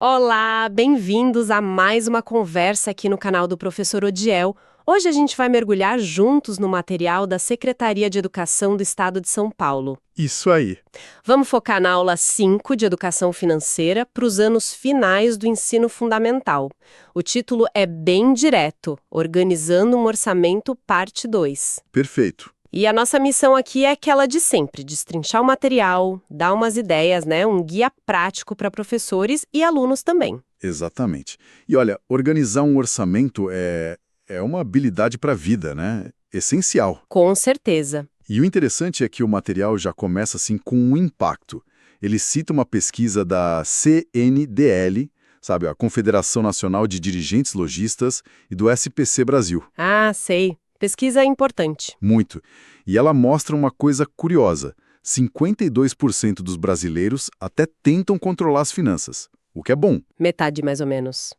Olá, bem-vindos a mais uma conversa aqui no canal do Professor Odiel. Hoje a gente vai mergulhar juntos no material da Secretaria de Educação do Estado de São Paulo. Isso aí. Vamos focar na aula 5 de Educação Financeira para os anos finais do ensino fundamental. O título é bem direto, Organizando um Orçamento, parte 2. Perfeito. E a nossa missão aqui é aquela de sempre, destrinchar o material, dar umas ideias, um guia prático para professores e alunos também. Exatamente. E olha, organizar um orçamento é uma habilidade para a vida, né? Essencial. Com certeza. E o interessante é que o material já começa assim com um impacto. Ele cita uma pesquisa da CNDL, sabe, a Confederação Nacional de Dirigentes Lojistas, e do SPC Brasil. Ah, sei. Pesquisa é importante. Muito. E ela mostra uma coisa curiosa. 52% dos brasileiros até tentam controlar as finanças, o que é bom. Metade, mais ou menos.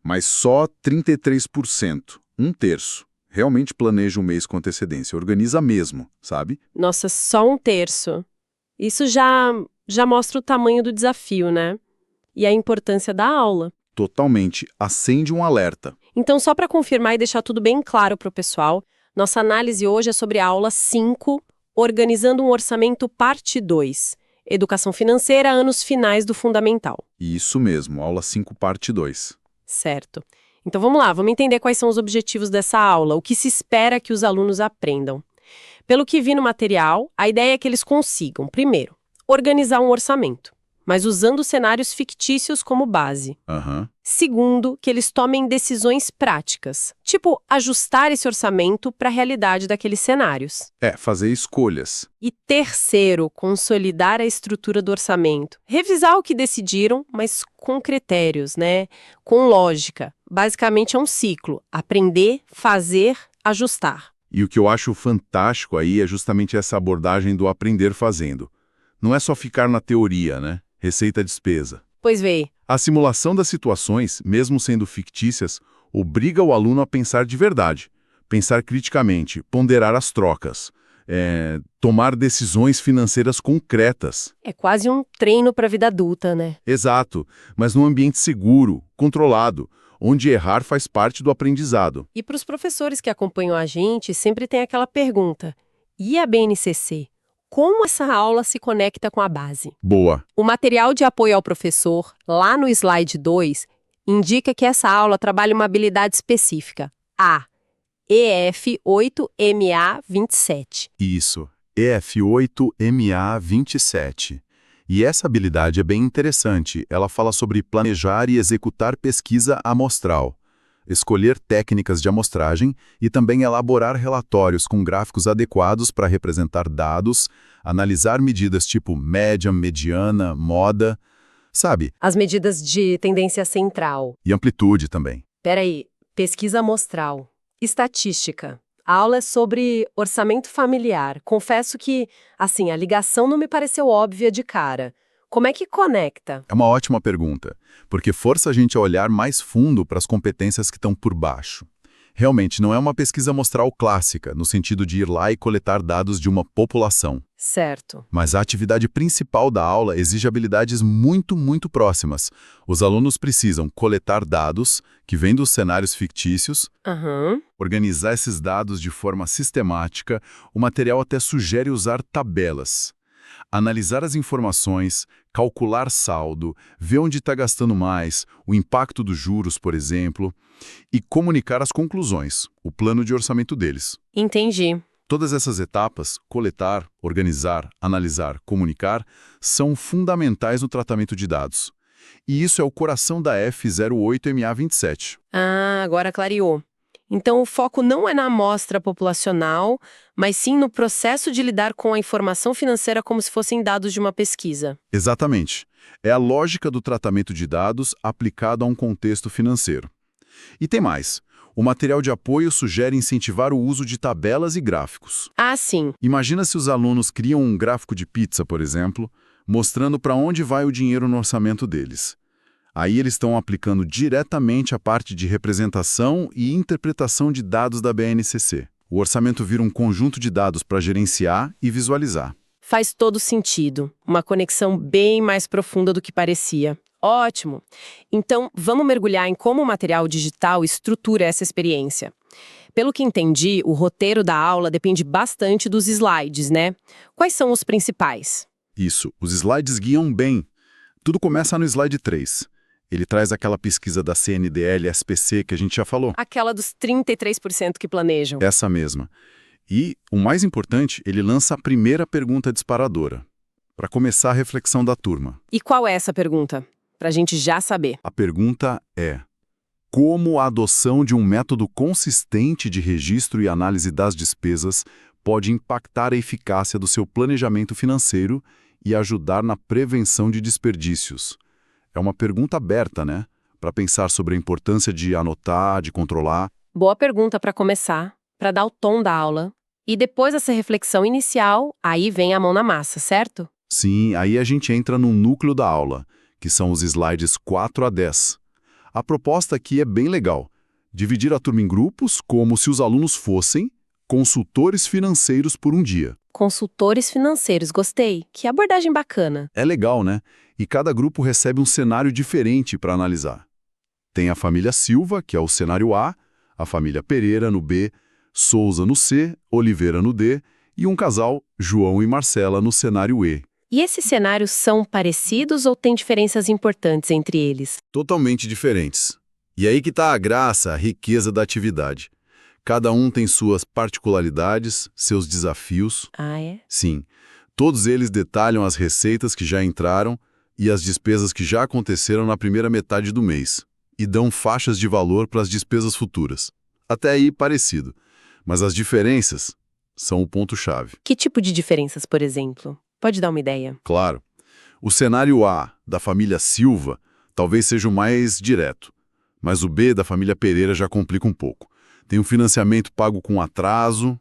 Mas só 33%, um terço, realmente planeja um mês com antecedência, organiza mesmo, sabe? Nossa, só um terço. Isso já mostra o tamanho do desafio, né? E a importância da aula. Totalmente, acende um alerta. Então, só para confirmar e deixar tudo bem claro para o pessoal, nossa análise hoje é sobre a aula 5, Organizando um Orçamento, parte 2. Educação Financeira, anos finais do Fundamental. Isso mesmo, aula 5, parte 2. Certo. Então vamos lá, vamos entender quais são os objetivos dessa aula, o que se espera que os alunos aprendam. Pelo que vi no material, a ideia é que eles consigam, primeiro, organizar um orçamento, mas usando cenários fictícios como base. Segundo, que eles tomem decisões práticas, tipo ajustar esse orçamento para a realidade daqueles cenários. Fazer escolhas. E terceiro, consolidar a estrutura do orçamento. Revisar o que decidiram, mas com critérios, com lógica. Basicamente é um ciclo: aprender, fazer, ajustar. E o que eu acho fantástico aí é justamente essa abordagem do aprender fazendo. Não é só ficar na teoria, Receita-despesa. Pois vê. A simulação das situações, mesmo sendo fictícias, obriga o aluno a pensar de verdade, pensar criticamente, ponderar as trocas, tomar decisões financeiras concretas. É quase um treino para a vida adulta, Exato, mas num ambiente seguro, controlado, onde errar faz parte do aprendizado. E para os professores que acompanham a gente, sempre tem aquela pergunta: e a BNCC? Como essa aula se conecta com a base? Boa. O material de apoio ao professor, lá no slide 2, indica que essa aula trabalha uma habilidade específica, a EF8MA27. Isso, EF8MA27. E essa habilidade é bem interessante. Ela fala sobre planejar e executar pesquisa amostral, escolher técnicas de amostragem e também elaborar relatórios com gráficos adequados para representar dados, analisar medidas tipo média, mediana, moda, sabe? As medidas de tendência central. E amplitude também. Peraí, pesquisa amostral. Estatística. A aula é sobre orçamento familiar. Confesso que, a ligação não me pareceu óbvia de cara. Como é que conecta? É uma ótima pergunta, porque força a gente a olhar mais fundo para as competências que estão por baixo. Realmente, não é uma pesquisa amostral clássica, no sentido de ir lá e coletar dados de uma população. Certo. Mas a atividade principal da aula exige habilidades muito, muito próximas. Os alunos precisam coletar dados, que vêm dos cenários fictícios, organizar esses dados de forma sistemática. O material até sugere usar tabelas. Analisar as informações, calcular saldo, ver onde está gastando mais, o impacto dos juros, por exemplo, e comunicar as conclusões, o plano de orçamento deles. Entendi. Todas essas etapas, coletar, organizar, analisar, comunicar, são fundamentais no tratamento de dados. E isso é o coração da F08MA27. Ah, agora clareou. Então, o foco não é na amostra populacional, mas sim no processo de lidar com a informação financeira como se fossem dados de uma pesquisa. Exatamente. É a lógica do tratamento de dados aplicado a um contexto financeiro. E tem mais. O material de apoio sugere incentivar o uso de tabelas e gráficos. Ah, sim. Imagina se os alunos criam um gráfico de pizza, por exemplo, mostrando para onde vai o dinheiro no orçamento deles. Aí eles estão aplicando diretamente a parte de representação e interpretação de dados da BNCC. O orçamento vira um conjunto de dados para gerenciar e visualizar. Faz todo sentido. Uma conexão bem mais profunda do que parecia. Ótimo! Então, vamos mergulhar em como o material digital estrutura essa experiência. Pelo que entendi, o roteiro da aula depende bastante dos slides, né? Quais são os principais? Isso, os slides guiam bem. Tudo começa no slide 3. Ele traz aquela pesquisa da CNDL-SPC que a gente já falou. Aquela dos 33% que planejam. Essa mesma. E, o mais importante, ele lança a primeira pergunta disparadora, para começar a reflexão da turma. E qual é essa pergunta? Pra gente já saber. A pergunta é: como a adoção de um método consistente de registro e análise das despesas pode impactar a eficácia do seu planejamento financeiro e ajudar na prevenção de desperdícios? É uma pergunta aberta, né? Para pensar sobre a importância de anotar, de controlar. Boa pergunta para começar, para dar o tom da aula. E depois dessa reflexão inicial, aí vem a mão na massa, certo? Sim, aí a gente entra no núcleo da aula, que são os slides 4 a 10. A proposta aqui é bem legal. Dividir a turma em grupos como se os alunos fossem consultores financeiros por um dia. Consultores financeiros, gostei. Que abordagem bacana. É legal, né? E cada grupo recebe um cenário diferente para analisar. Tem a família Silva, que é o cenário A, a família Pereira no B, Souza no C, Oliveira no D, e um casal, João e Marcela, no cenário E. E esses cenários são parecidos ou tem diferenças importantes entre eles? Totalmente diferentes. E aí que está a graça, a riqueza da atividade. Cada um tem suas particularidades, seus desafios. Ah, é? Sim, todos eles detalham as receitas que já entraram e as despesas que já aconteceram na primeira metade do mês, e dão faixas de valor para as despesas futuras. Até aí parecido, mas as diferenças são o ponto-chave. Que tipo de diferenças, por exemplo? Pode dar uma ideia? Claro, o cenário A, da família Silva, talvez seja o mais direto, mas o B, da família Pereira, já complica um pouco. Tem um financiamento pago com atraso.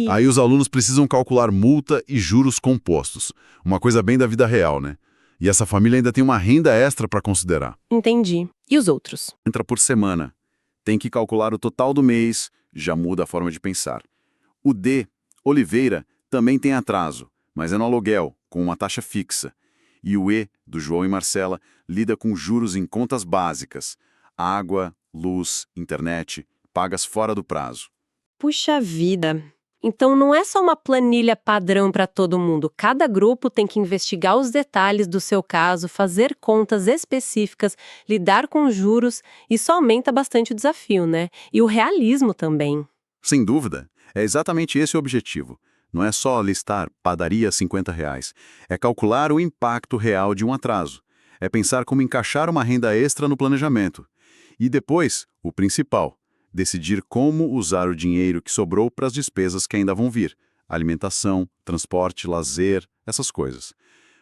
Aí os alunos precisam calcular multa e juros compostos. Uma coisa bem da vida real, né? E essa família ainda tem uma renda extra para considerar. Entendi. E os outros? Entra por semana. Tem que calcular o total do mês, já muda a forma de pensar. O D, Oliveira, também tem atraso, mas é no aluguel, com uma taxa fixa. E o E, do João e Marcela, lida com juros em contas básicas. Água, luz, internet, pagas fora do prazo. Puxa vida! Então não é só uma planilha padrão para todo mundo. Cada grupo tem que investigar os detalhes do seu caso, fazer contas específicas, lidar com juros. Isso aumenta bastante o desafio, né? E o realismo também. Sem dúvida, é exatamente esse o objetivo. Não é só listar padaria R$50. É calcular o impacto real de um atraso. É pensar como encaixar uma renda extra no planejamento. E depois, o principal, decidir como usar o dinheiro que sobrou para as despesas que ainda vão vir. Alimentação, transporte, lazer, essas coisas.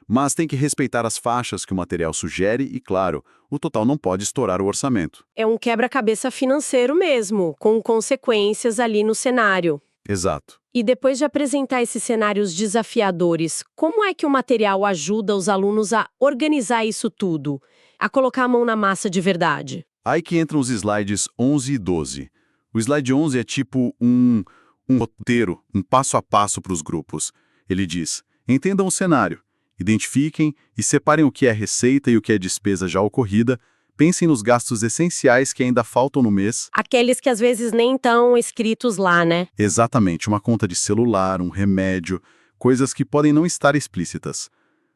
Mas tem que respeitar as faixas que o material sugere e, claro, o total não pode estourar o orçamento. É um quebra-cabeça financeiro mesmo, com consequências ali no cenário. Exato. E depois de apresentar esses cenários desafiadores, como é que o material ajuda os alunos a organizar isso tudo? A colocar a mão na massa de verdade? Aí que entram os slides 11 e 12. O slide 11 é tipo um roteiro, um passo a passo para os grupos. Ele diz: entendam o cenário, identifiquem e separem o que é receita e o que é despesa já ocorrida, pensem nos gastos essenciais que ainda faltam no mês. Aqueles que às vezes nem estão escritos lá, né? Exatamente, uma conta de celular, um remédio, coisas que podem não estar explícitas.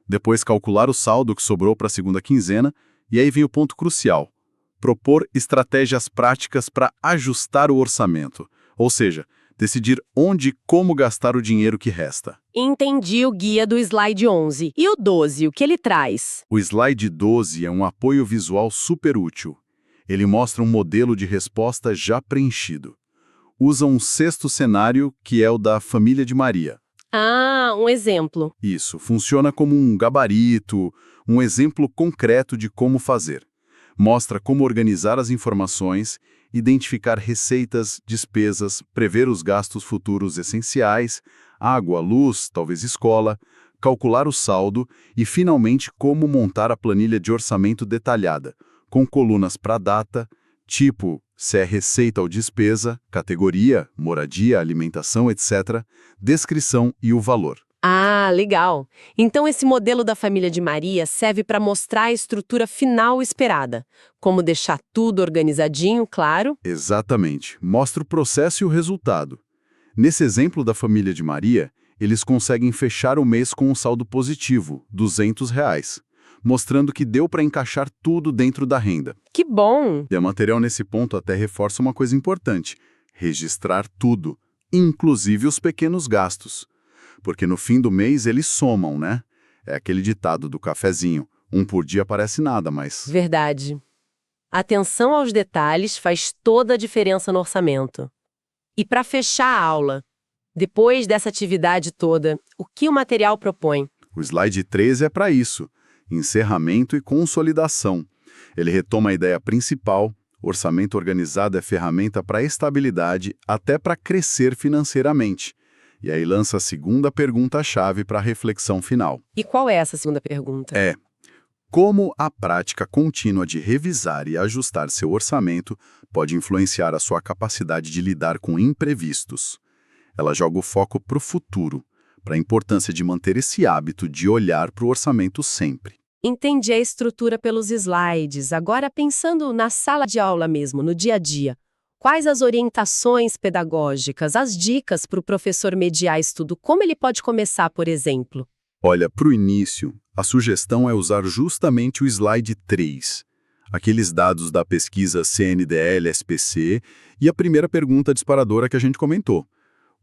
Depois calcular o saldo que sobrou para a segunda quinzena, e aí vem o ponto crucial: propor estratégias práticas para ajustar o orçamento, ou seja, decidir onde e como gastar o dinheiro que resta. Entendi o guia do slide 11. E o 12, o que ele traz? O slide 12 é um apoio visual super útil. Ele mostra um modelo de resposta já preenchido. Usa um sexto cenário, que é o da família de Maria. Ah, um exemplo. Isso, funciona como um gabarito, um exemplo concreto de como fazer. Mostra como organizar as informações, identificar receitas, despesas, prever os gastos futuros essenciais, água, luz, talvez escola, calcular o saldo e, finalmente, como montar a planilha de orçamento detalhada, com colunas para data, tipo se é receita ou despesa, categoria, moradia, alimentação, etc., descrição e o valor. Ah, legal. Então esse modelo da família de Maria serve para mostrar a estrutura final esperada, como deixar tudo organizadinho, claro. Exatamente. Mostra o processo e o resultado. Nesse exemplo da família de Maria, eles conseguem fechar o mês com um saldo positivo, R$ 200, mostrando que deu para encaixar tudo dentro da renda. Que bom! E a material nesse ponto até reforça uma coisa importante: registrar tudo, inclusive os pequenos gastos. Porque no fim do mês eles somam, né? É aquele ditado do cafezinho: um por dia parece nada, mas... Verdade. Atenção aos detalhes faz toda a diferença no orçamento. E para fechar a aula, depois dessa atividade toda, o que o material propõe? O slide 13 é para isso: encerramento e consolidação. Ele retoma a ideia principal: orçamento organizado é ferramenta para estabilidade, até para crescer financeiramente. E aí lança a segunda pergunta-chave para a reflexão final. E qual é essa segunda pergunta? Como a prática contínua de revisar e ajustar seu orçamento pode influenciar a sua capacidade de lidar com imprevistos? Ela joga o foco para o futuro, para a importância de manter esse hábito de olhar para o orçamento sempre. Entendi a estrutura pelos slides. Agora, pensando na sala de aula mesmo, no dia a dia, quais as orientações pedagógicas, as dicas para o professor mediar isso tudo? Como ele pode começar, por exemplo? Olha, para o início, a sugestão é usar justamente o slide 3, aqueles dados da pesquisa CNDL-SPC e a primeira pergunta disparadora que a gente comentou: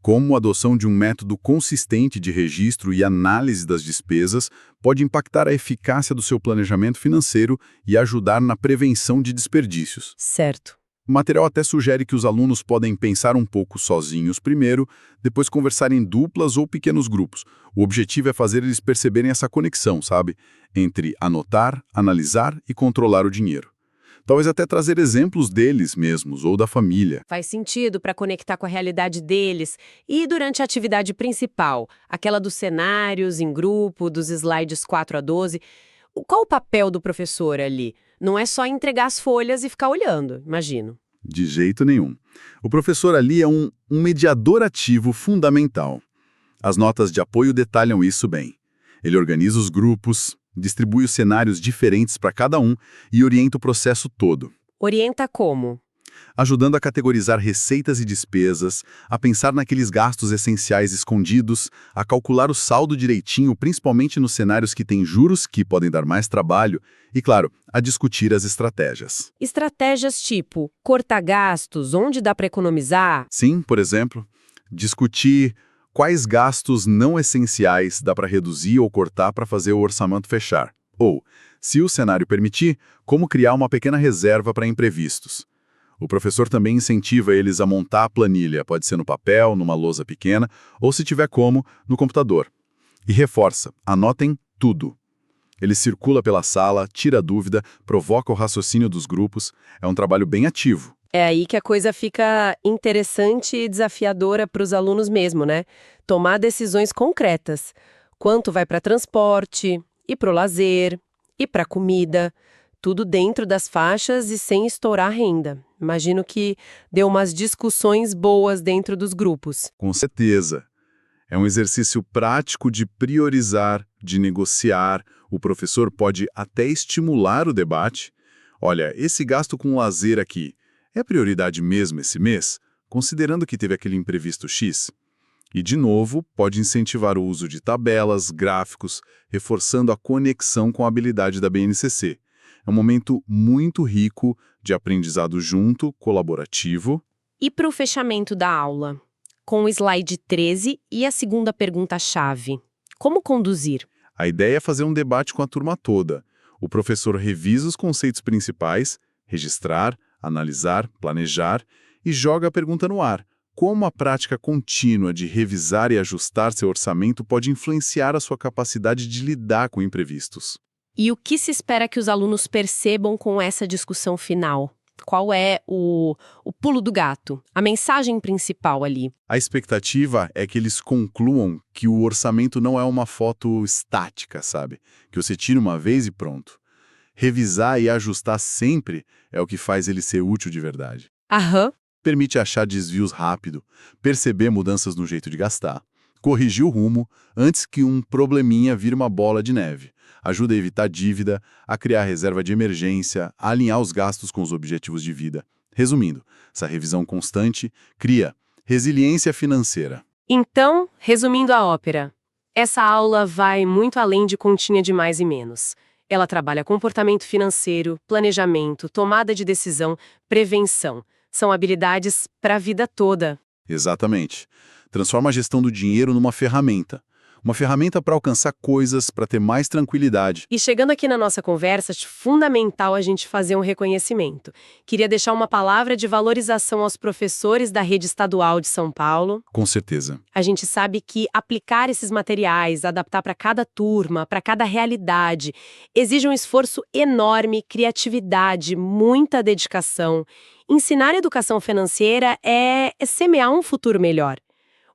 como a adoção de um método consistente de registro e análise das despesas pode impactar a eficácia do seu planejamento financeiro e ajudar na prevenção de desperdícios. Certo. O material até sugere que os alunos podem pensar um pouco sozinhos primeiro, depois conversar em duplas ou pequenos grupos. O objetivo é fazer eles perceberem essa conexão, sabe? Entre anotar, analisar e controlar o dinheiro. Talvez até trazer exemplos deles mesmos ou da família. Faz sentido para conectar com a realidade deles. E durante a atividade principal, aquela dos cenários em grupo, dos slides 4 a 12, qual o papel do professor ali? Não é só entregar as folhas e ficar olhando, imagino. De jeito nenhum. O professor ali é um mediador ativo fundamental. As notas de apoio detalham isso bem. Ele organiza os grupos, distribui os cenários diferentes para cada um e orienta o processo todo. Orienta como? Ajudando a categorizar receitas e despesas, a pensar naqueles gastos essenciais escondidos, a calcular o saldo direitinho, principalmente nos cenários que têm juros que podem dar mais trabalho, e, claro, a discutir as estratégias. Estratégias tipo cortar gastos, onde dá para economizar? Sim, por exemplo, discutir quais gastos não essenciais dá para reduzir ou cortar para fazer o orçamento fechar. Ou, se o cenário permitir, como criar uma pequena reserva para imprevistos. O professor também incentiva eles a montar a planilha, pode ser no papel, numa lousa pequena, ou se tiver como, no computador. E reforça: anotem tudo. Ele circula pela sala, tira dúvida, provoca o raciocínio dos grupos. É um trabalho bem ativo. É aí que a coisa fica interessante e desafiadora para os alunos mesmo, né? Tomar decisões concretas. Quanto vai para transporte, e para o lazer, e para comida. Tudo dentro das faixas e sem estourar a renda. Imagino que deu umas discussões boas dentro dos grupos. Com certeza. É um exercício prático de priorizar, de negociar. O professor pode até estimular o debate. Olha, esse gasto com lazer aqui, é prioridade mesmo esse mês, considerando que teve aquele imprevisto X? E, de novo, pode incentivar o uso de tabelas, gráficos, reforçando a conexão com a habilidade da BNCC. É um momento muito rico de aprendizado junto, colaborativo. E para o fechamento da aula? Com o slide 13 e a segunda pergunta-chave. Como conduzir? A ideia é fazer um debate com a turma toda. O professor revisa os conceitos principais, registrar, analisar, planejar e joga a pergunta no ar. Como a prática contínua de revisar e ajustar seu orçamento pode influenciar a sua capacidade de lidar com imprevistos? E o que se espera que os alunos percebam com essa discussão final? Qual é o pulo do gato? A mensagem principal ali? A expectativa é que eles concluam que o orçamento não é uma foto estática, sabe? Que você tira uma vez e pronto. Revisar e ajustar sempre é o que faz ele ser útil de verdade. Aham. Permite achar desvios rápido, perceber mudanças no jeito de gastar, Corrigir o rumo antes que um probleminha vire uma bola de neve. Ajuda a evitar dívida, a criar reserva de emergência, a alinhar os gastos com os objetivos de vida. Resumindo, essa revisão constante cria resiliência financeira. Então, resumindo a ópera, essa aula vai muito além de continha de mais e menos. Ela trabalha comportamento financeiro, planejamento, tomada de decisão, prevenção. São habilidades para a vida toda. Exatamente. Transforma a gestão do dinheiro numa ferramenta. Uma ferramenta para alcançar coisas, para ter mais tranquilidade. E chegando aqui na nossa conversa, acho fundamental a gente fazer um reconhecimento. Queria deixar uma palavra de valorização aos professores da rede estadual de São Paulo. Com certeza. A gente sabe que aplicar esses materiais, adaptar para cada turma, para cada realidade, exige um esforço enorme, criatividade, muita dedicação. Ensinar educação financeira é semear um futuro melhor.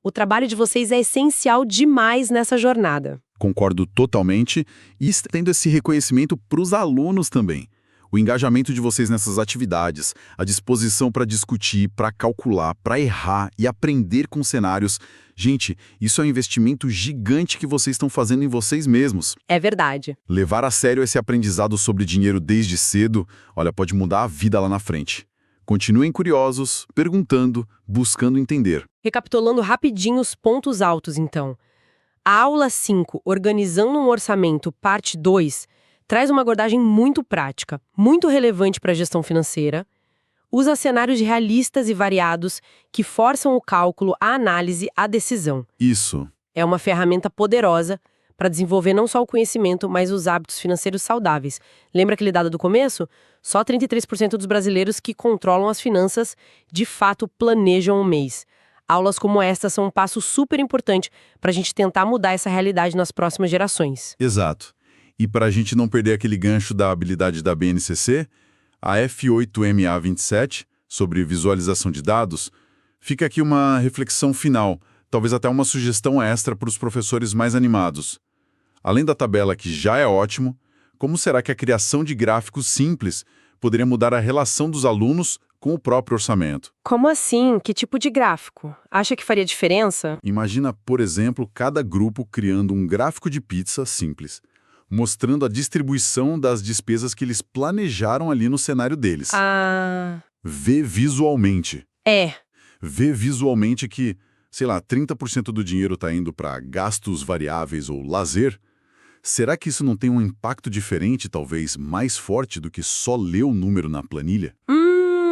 O trabalho de vocês é essencial demais nessa jornada. Concordo totalmente e tendo esse reconhecimento para os alunos também. O engajamento de vocês nessas atividades, a disposição para discutir, para calcular, para errar e aprender com cenários. Gente, isso é um investimento gigante que vocês estão fazendo em vocês mesmos. É verdade. Levar a sério esse aprendizado sobre dinheiro desde cedo, olha, pode mudar a vida lá na frente. Continuem curiosos, perguntando, buscando entender. Recapitulando rapidinho os pontos altos, então. A aula 5, Organizando um Orçamento, parte 2, traz uma abordagem muito prática, muito relevante para a gestão financeira, usa cenários realistas e variados que forçam o cálculo, a análise, a decisão. Isso. É uma ferramenta poderosa para desenvolver não só o conhecimento, mas os hábitos financeiros saudáveis. Lembra aquele dado do começo? Só 33% dos brasileiros que controlam as finanças de fato planejam um mês. Aulas como esta são um passo super importante para a gente tentar mudar essa realidade nas próximas gerações. Exato. E para a gente não perder aquele gancho da habilidade da BNCC, a F8MA27, sobre visualização de dados, fica aqui uma reflexão final, talvez até uma sugestão extra para os professores mais animados. Além da tabela, que já é ótimo, como será que a criação de gráficos simples poderia mudar a relação dos alunos com o próprio orçamento? Como assim? Que tipo de gráfico? Acha que faria diferença? Imagina, por exemplo, cada grupo criando um gráfico de pizza simples, mostrando a distribuição das despesas que eles planejaram ali no cenário deles. Vê visualmente. Vê visualmente que, sei lá, 30% do dinheiro está indo para gastos variáveis ou lazer. Será que isso não tem um impacto diferente, talvez mais forte do que só ler o número na planilha?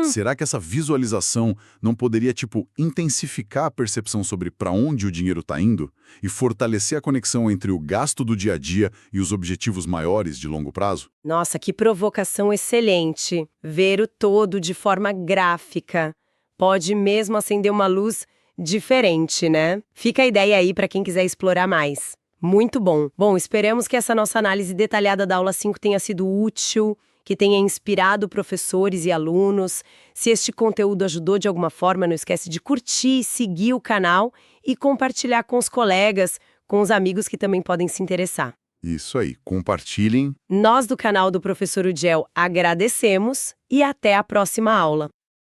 Será que essa visualização não poderia, intensificar a percepção sobre para onde o dinheiro está indo e fortalecer a conexão entre o gasto do dia a dia e os objetivos maiores de longo prazo? Nossa, que provocação excelente. Ver o todo de forma gráfica. Pode mesmo acender uma luz diferente, né? Fica a ideia aí para quem quiser explorar mais. Muito bom. Bom, esperamos que essa nossa análise detalhada da aula 5 tenha sido útil, que tenha inspirado professores e alunos. Se este conteúdo ajudou de alguma forma, não esquece de curtir, seguir o canal e compartilhar com os colegas, com os amigos que também podem se interessar. Isso aí, compartilhem. Nós do canal do Professor Udiel agradecemos e até a próxima aula.